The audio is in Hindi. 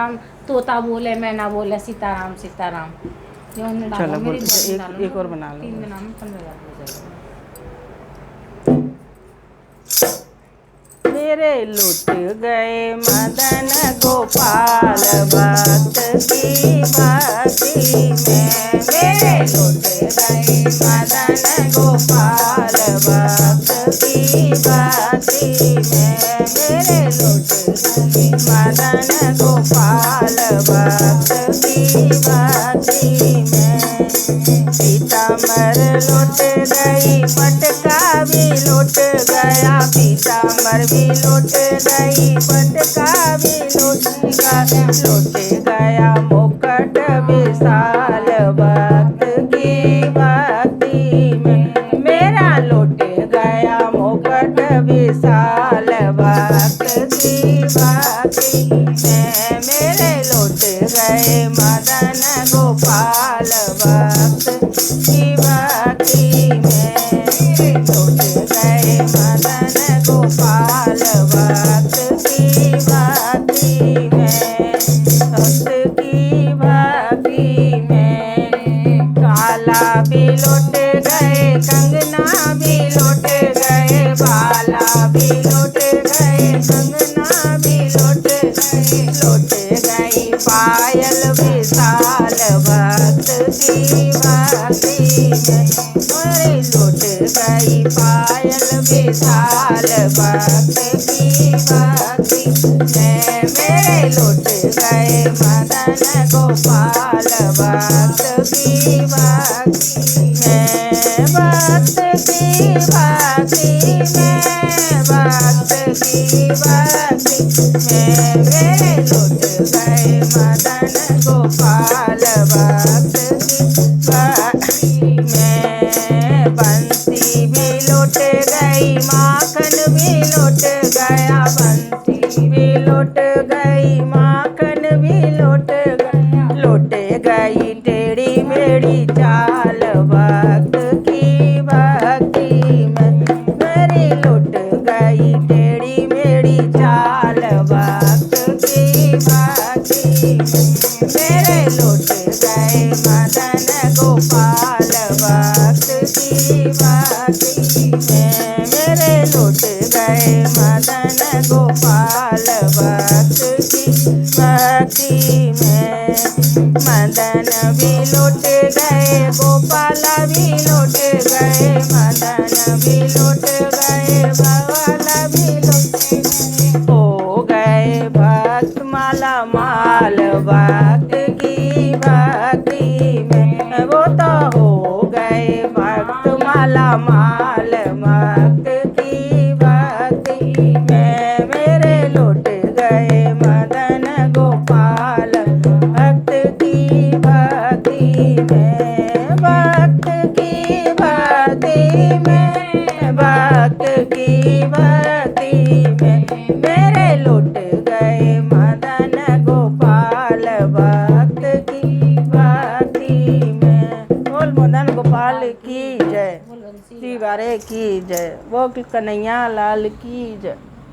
राम। तोता बोले मैना बोले सीताराम सीताराम। ये उन्होंने डाला चलो बोल मेरी बॉडी डालो एक और बना लो। 3 बनाओ 15,000 हो जाएगा। मेरे लुट गए मदन गोपाल भक्त की भक्ति में। मेरे लुट गए मदन गोपाल भक्त की भक्ति में। मेरे लुट गए मदन गोपाल भक्त की भक्ति में। पीताम्बर लुट गई पटका भी लुट गया। पीताम्बर भी लुट गई पटका भी लुट गया मुकुट विशाल भक्त की भक्ति में। मेरा लुट गया मुकुट विशाल भक्त की भक्ति में। मेरे लुट गए मदन गोपाल भक्त की भक्ति में। लुट गए मदन गोपाल भक्त की भक्ति में। भक्त की भक्ति में। काला भी लुट गए कंगना भी लुट गए। बाला भी लुट गए कंगना भी लुट गए। लुट गई पायल विशाल भक्त की भक्ति में। अरे लुट गई पायल विशाल भक्त की भक्ति में। मेरे लुट गए मदन गोपाल भक्त की भक्ति में। भक्त की भक्ति में। भक्त की भक्ति में। मेरे लुट गए मदन गोपाल भक्त की भक्ति में। बंसी भी लुट गई माखन भी लुट गया। बंसी भी लुट गई माखन भी लुट गया। लुट गई टेढ़ी मेढ़ी चाल भक्त की भक्ति में। मेरी लुट गई टेढ़ी मेढ़ी चाल भक्त की भक्ति में। मेरे लुट गए मदन गोपाल भक्त की भक्ति में। मेरे लुट गए मदन गोपाल भक्त की भक्ति में। मदन भी लुट गए गोपाल भी लुट गए। मदन भी लुट गए भगवान भी लुट गए। हो गए भक्त माला माल भक्त की भक्ति में। वो तो हो गए भक्त माला माल भक्त की भक्ति में। मेरे लुट गए मदन गोपाल भक्त की भक्ति में। भक्त की भक्ति में। भक्त की भक्ति में। मेरे लुट गए मदन गोपाल भक्त की भक्ति में। बोल मदन गोपाल की जय। श्री वारे की जय। वो कन्हैया लाल की जय।